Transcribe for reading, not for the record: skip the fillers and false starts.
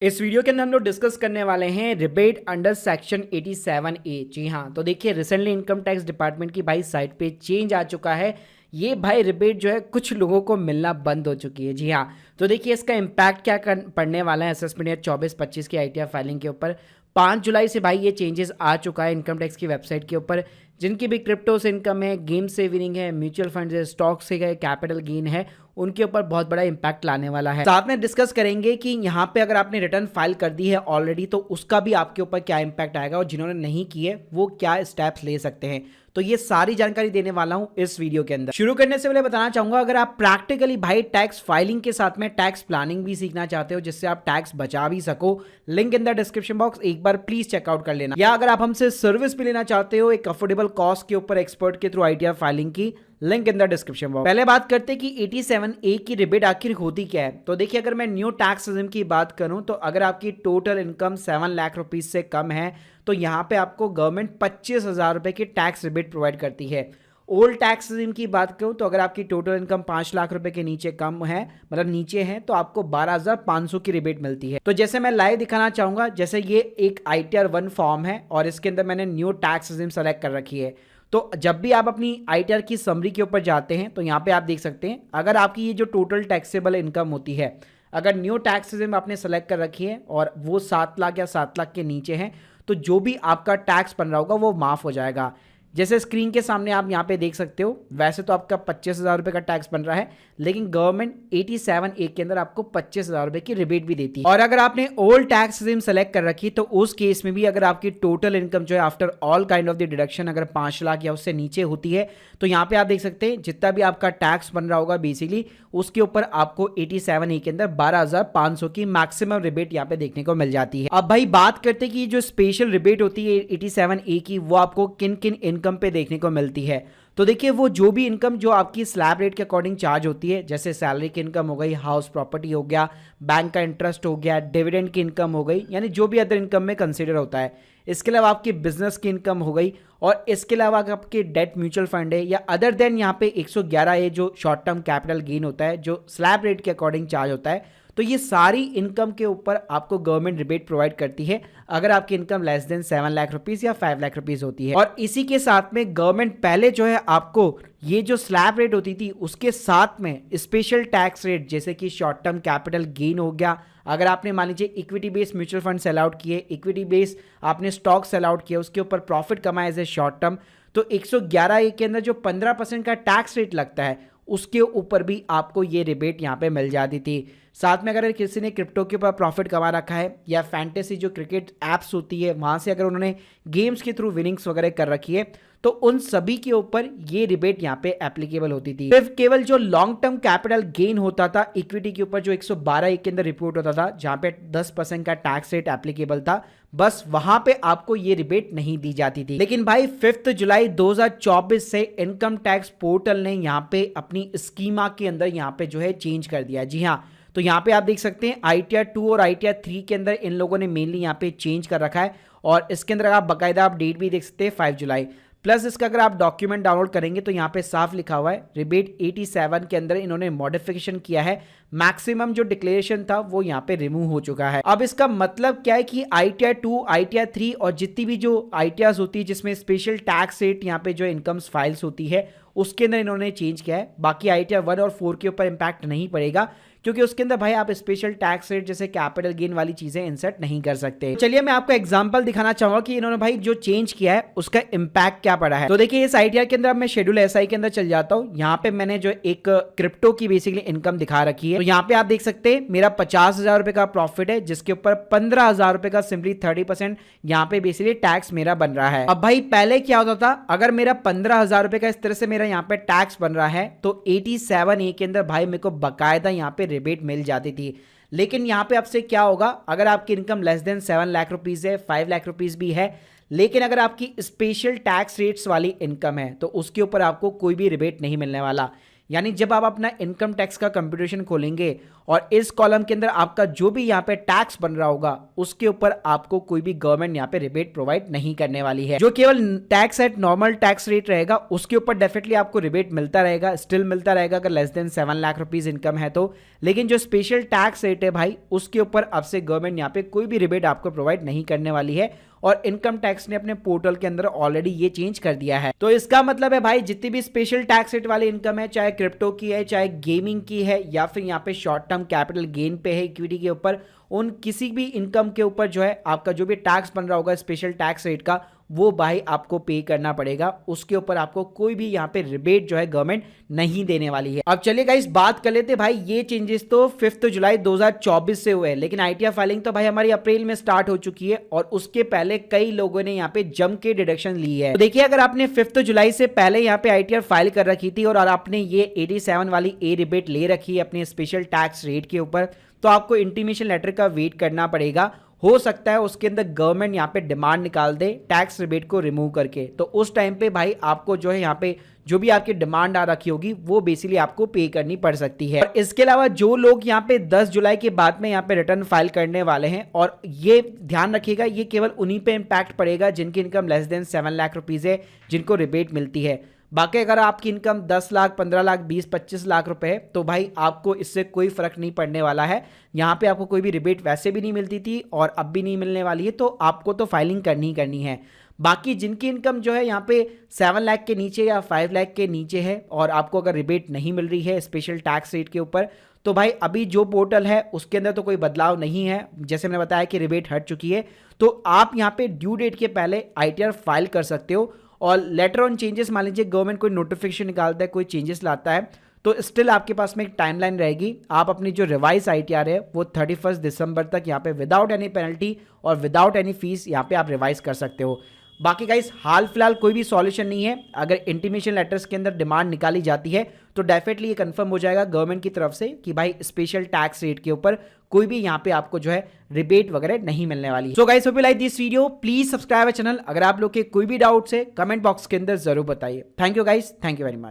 इस वीडियो के अंदर हम लोग डिस्कस करने वाले हैं रिबेट अंडर सेक्शन 87A। जी हाँ, तो देखिए रिसेंटली इनकम टैक्स डिपार्टमेंट की भाई साइट पे चेंज आ चुका है। ये भाई रिबेट जो है कुछ लोगों को मिलना बंद हो चुकी है। जी हाँ, तो देखिए इसका इम्पैक्ट क्या पड़ने वाला है असेसमेंट ईयर 24-25 की आईटीआर फाइलिंग के ऊपर। 5 जुलाई से भाई ये चेंजेस आ चुका है इनकम टैक्स की वेबसाइट के ऊपर। जिनकी भी क्रिप्टो से इनकम है, गेम से विनिंग है, म्यूचुअल फंड है, स्टॉक से है, कैपिटल गेन है, उनके ऊपर बहुत बड़ा इंपैक्ट लाने वाला है। साथ में डिस्कस करेंगे कि यहाँ पे अगर आपने रिटर्न फाइल कर दी है ऑलरेडी तो उसका भी आपके ऊपर क्या इंपैक्ट आएगा, और जिन्होंने नहीं की है वो क्या स्टेप्स ले सकते हैं। तो ये सारी जानकारी देने वाला हूं इस वीडियो के अंदर। शुरू करने से पहले बताना चाहूंगा, अगर आप प्रैक्टिकली भाई टैक्स फाइलिंग के साथ में टैक्स प्लानिंग भी सीखना चाहते हो जिससे आप टैक्स बचा भी सको, link in the description box, एक बार प्लीज चेकआउट कर लेना। या अगर आप हमसे सर्विस भी लेना चाहते हो एक अफोर्डेबल कॉस्ट के ऊपर एक्सपर्ट के थ्रू आईटीआर फाइलिंग की, link in the description box. पहले बात करते हैं कि 87A की रिबेट आखिर होती क्या है। तो देखिए अगर मैं न्यू टैक्स सिस्टम की बात करूं तो अगर आपकी टोटल इनकम 7 लाख रुपीज से कम है तो यहां पे आपको गवर्नमेंट 25,000 रुपए की टैक्स रिबेट प्रोवाइड करती है। ओल्ड टैक्स सिस्टम की बात करूं तो अगर आपकी टोटल इनकम 5 लाख रुपए के नीचे कम है, मतलब नीचे है, तो आपको 12,500 की रिबेट मिलती है। तो जैसे मैं लाइव दिखाना चाहूंगा, जैसे ये एक आईटीआर 1 फॉर्म है और इसके अंदर मैंने न्यू टैक्स सिस्टम सेलेक्ट कर रखी है। तो जब भी आप अपनी आईटीआर की समरी के ऊपर जाते हैं तो यहाँ पे आप देख सकते हैं अगर आपकी ये जो टोटल टैक्सेबल इनकम होती है, अगर न्यू टैक्स सिस्टम आपने सेलेक्ट कर रखी है और वो 7 लाख या 7 लाख के नीचे है तो जो भी आपका टैक्स बन रहा होगा वो माफ हो जाएगा। जैसे स्क्रीन के सामने आप यहाँ पे देख सकते हो, वैसे तो आपका 25,000 रुपए का टैक्स बन रहा है, लेकिन गवर्नमेंट 87A के अंदर आपको 25,000 रुपए की रिबेट भी देती है। और अगर आपने ओल्ड टैक्स सिस्टम सेलेक्ट कर रखी तो उस केस में भी अगर आपकी टोटल इनकम जो है after all kind of the deduction अगर 5 लाख या उससे नीचे होती है तो यहाँ पे आप देख सकते हैं जितना भी आपका टैक्स बन रहा होगा बेसिकली उसके ऊपर आपको 87A के अंदर 12,500 की मैक्सिमम रिबेट यहाँ पे देखने को मिल जाती है। अब भाई बात करते हैं कि जो स्पेशल रिबेट होती है 87A की, वो आपको किन किन इनकम पे देखने को मिलती है। तो देखिए वो जो भी इनकम जो आपकी स्लैब रेट के अकॉर्डिंग चार्ज होती है, जैसे सैलरी की इनकम हो गई, हाउस प्रॉपर्टी हो गया, बैंक का इंटरेस्ट हो गया, डिविडेंड की इनकम हो गई, यानी जो भी अदर इनकम में कंसीडर होता है। इसके अलावा आपकी बिजनेस की इनकम हो गई, और इसके अलावा अगर आपके डेट म्यूचुअल फंड है या अदर देन यहाँ पे 111A जो शॉर्ट टर्म कैपिटल गेन होता है जो स्लैब रेट के अकॉर्डिंग चार्ज होता है, तो ये सारी इनकम के ऊपर आपको गवर्नमेंट रिबेट प्रोवाइड करती है अगर आपकी income less than 7 lakh rupees या 5 लाख रुपीज होती है। और इसी के साथ में गवर्नमेंट पहले जो है आपको ये जो स्लैब रेट होती थी उसके साथ में स्पेशल टैक्स रेट जैसे कि शॉर्ट टर्म कैपिटल गेन हो गया, अगर आपने मान लीजिए equity based mutual fund sell out किए, इक्विटी बेस्ड आपने स्टॉक सेल आउट किया, उसके ऊपर प्रॉफिट कमाए एज ए शॉर्ट टर्म, तो 111A के अंदर जो 15% का टैक्स रेट लगता है उसके ऊपर भी आपको ये रिबेट यहाँ पे मिल जाती थी। साथ में अगर किसी ने क्रिप्टो के ऊपर प्रॉफिट कमा रखा है या फैंटेसी जो क्रिकेट एप्स होती है वहाँ से अगर उन्होंने गेम्स के थ्रू विनिंग्स वगैरह कर रखी है तो उन सभी के ऊपर ये रिबेट यहाँ पे एप्लीकेबल होती थी। सिर्फ केवल जो लॉन्ग टर्म कैपिटल गेन होता था इक्विटी के ऊपर जो 112A के अंदर रिपोर्ट होता था जहाँ पे 10% का टैक्स रेट एप्लीकेबल था, बस वहां पे आपको ये रिबेट नहीं दी जाती थी। लेकिन भाई 5 जुलाई 2024 से इनकम टैक्स पोर्टल ने यहाँ पे अपनी स्कीमा के अंदर यहाँ पे जो है चेंज कर दिया। जी हाँ, तो यहाँ पे आप देख सकते हैं आईटीआर 2 और आईटीआर 3 के अंदर इन लोगों ने मेनली यहाँ पे चेंज कर रखा है, और इसके अंदर आप बाकायदा आप डेट भी देख सकते हैं 5 जुलाई। प्लस इसका अगर आप डॉक्यूमेंट डाउनलोड करेंगे तो यहाँ पे साफ लिखा हुआ है रिबेट 87 के अंदर इन्होंने मॉडिफिकेशन किया है, मैक्सिमम जो डिक्लेरेशन था वो यहाँ पे रिमूव हो चुका है। अब इसका मतलब क्या है कि आईटीआर 2, आईटीआर 3 और जितनी भी जो आईटीआर होती है जिसमें स्पेशल टैक्स रेट यहाँ पे जो इनकम्स फाइल्स होती है उसके अंदर इन्होंने चेंज किया है। बाकी आईटीआर 1 और 4 के ऊपर इंपैक्ट नहीं पड़ेगा क्योंकि उसके अंदर भाई आप स्पेशल टैक्स रेट जैसे कैपिटल गेन वाली चीजें इंसर्ट नहीं कर सकते। चलिए मैं आपको एग्जांपल दिखाना चाहूंगा कि इन्होंने भाई जो चेंज किया है उसका इंपैक्ट क्या पड़ा है। तो देखिए इस आईटीआर के अंदर मैं शेड्यूल एसआई के अंदर चल जाता हूं। यहाँ पे मैंने जो एक क्रिप्टो की बेसिकली इनकम दिखा रखी है, तो यहाँ पे आप देख सकते हैं मेरा 50,000 रुपए का प्रॉफिट है जिसके ऊपर 15,000 रुपए का सिंपली 30% यहाँ पे बेसिकली टैक्स मेरा बन रहा है। अब भाई पहले क्या होता था, अगर मेरा 15,000 रुपए का इस तरह से मेरा यहाँ पे टैक्स बन रहा है तो 87A के अंदर भाई मेरे को बकायदा यहाँ पे रिबेट मिल जाती थी। लेकिन यहां पे आपसे क्या होगा, अगर आपकी income less than 7 lakh rupees है, 5 लाख रुपीज भी है, लेकिन अगर आपकी स्पेशल टैक्स रेट्स वाली इनकम है तो उसके ऊपर आपको कोई भी रिबेट नहीं मिलने वाला। यानी जब आप अपना इनकम टैक्स का कंप्यूटेशन खोलेंगे और इस कॉलम के अंदर आपका जो भी यहाँ पे टैक्स बन रहा होगा उसके ऊपर आपको कोई भी गवर्नमेंट यहाँ पे रिबेट प्रोवाइड नहीं करने वाली है। जो केवल tax at normal tax rate रहेगा उसके ऊपर डेफिनेटली आपको रिबेट मिलता रहेगा, स्टिल मिलता रहेगा अगर less than 7 lakh rupees income है तो। लेकिन जो स्पेशल टैक्स रेट है भाई उसके ऊपर अब से गवर्नमेंट यहाँ पे कोई भी रिबेट आपको प्रोवाइड नहीं करने वाली है और इनकम टैक्स ने अपने पोर्टल के अंदर ऑलरेडी ये चेंज कर दिया है। तो इसका मतलब है भाई जितनी भी स्पेशल टैक्स रेट वाली इनकम है, चाहे क्रिप्टो की है, चाहे गेमिंग की है, या फिर यहाँ पे शॉर्ट टर्म कैपिटल गेन पे है इक्विटी के ऊपर, उन किसी भी इनकम के ऊपर जो है आपका जो भी टैक्स बन रहा होगा स्पेशल टैक्स रेट का वो भाई आपको पे करना पड़ेगा। उसके ऊपर आपको कोई भी यहाँ पे रिबेट जो है गवर्नमेंट नहीं देने वाली है। अब चलिए गाइस बात कर लेते भाई, ये चेंजेस तो 5 जुलाई 2024 से हुए हैं, लेकिन आईटीआर फाइलिंग तो भाई हमारी अप्रैल में स्टार्ट हो चुकी है और उसके पहले कई लोगों ने यहाँ पे जम के डिडक्शन ली है। तो देखिए अगर आपने 5 जुलाई से पहले यहाँ पे आईटीआर फाइल कर रखी थी और आपने ये 87 वाली ए रिबेट ले रखी है अपने स्पेशल टैक्स रेट के ऊपर, तो आपको इंटीमेशन लेटर का वेट करना पड़ेगा। हो सकता है उसके अंदर गवर्नमेंट यहाँ पे डिमांड निकाल दे टैक्स रिबेट को रिमूव करके, तो उस टाइम पे भाई आपको जो है यहाँ पे जो भी आपकी डिमांड आ रखी होगी वो बेसिकली आपको पे करनी पड़ सकती है। और इसके अलावा जो लोग यहाँ पे 10 जुलाई के बाद में यहाँ पे रिटर्न फाइल करने वाले हैं, और ये ध्यान रखिएगा ये केवल उन्हीं पे इम्पैक्ट पड़ेगा जिनकी income less than 7 lakh rupees है, जिनको रिबेट मिलती है। बाकी अगर आपकी इनकम 10 लाख, 15 लाख, 20-25 लाख रुपए है तो भाई आपको इससे कोई फर्क नहीं पड़ने वाला है। यहाँ पे आपको कोई भी रिबेट वैसे भी नहीं मिलती थी और अब भी नहीं मिलने वाली है, तो आपको तो फाइलिंग करनी है। बाकी जिनकी इनकम जो है यहाँ पे 7 लाख के नीचे या 5 लाख के नीचे है और आपको अगर रिबेट नहीं मिल रही है स्पेशल टैक्स रेट के ऊपर, तो भाई अभी जो पोर्टल है उसके अंदर तो कोई बदलाव नहीं है। जैसे मैंने बताया कि रिबेट हट चुकी है, तो आप यहाँ पे ड्यू डेट के पहले आईटीआर फाइल कर सकते हो। और लेटर ऑन चेंजेस, मान लीजिए गवर्नमेंट कोई नोटिफिकेशन निकालता है, कोई चेंजेस लाता है, तो स्टिल आपके पास में एक टाइमलाइन रहेगी। आप अपनी जो रिवाइज आईटीआर है वो 31 दिसंबर तक यहाँ पे विदाउट एनी पेनल्टी और विदाउट एनी फीस यहाँ पे आप रिवाइज कर सकते हो। बाकी गाइस हाल फिलहाल कोई भी सॉल्यूशन नहीं है। अगर इंटीमेशन लेटर्स के अंदर डिमांड निकाली जाती है तो डेफिनेटली ये कंफर्म हो जाएगा गवर्नमेंट की तरफ से कि भाई स्पेशल टैक्स रेट के ऊपर कोई भी यहाँ पे आपको जो है रिबेट वगैरह नहीं मिलने वाली। So guys hope you like this video, please subscribe channel. अगर आप लोग के कोई भी डाउट्स है कमेंट बॉक्स के अंदर जरूर बताइए। Thank you guys, thank you very much.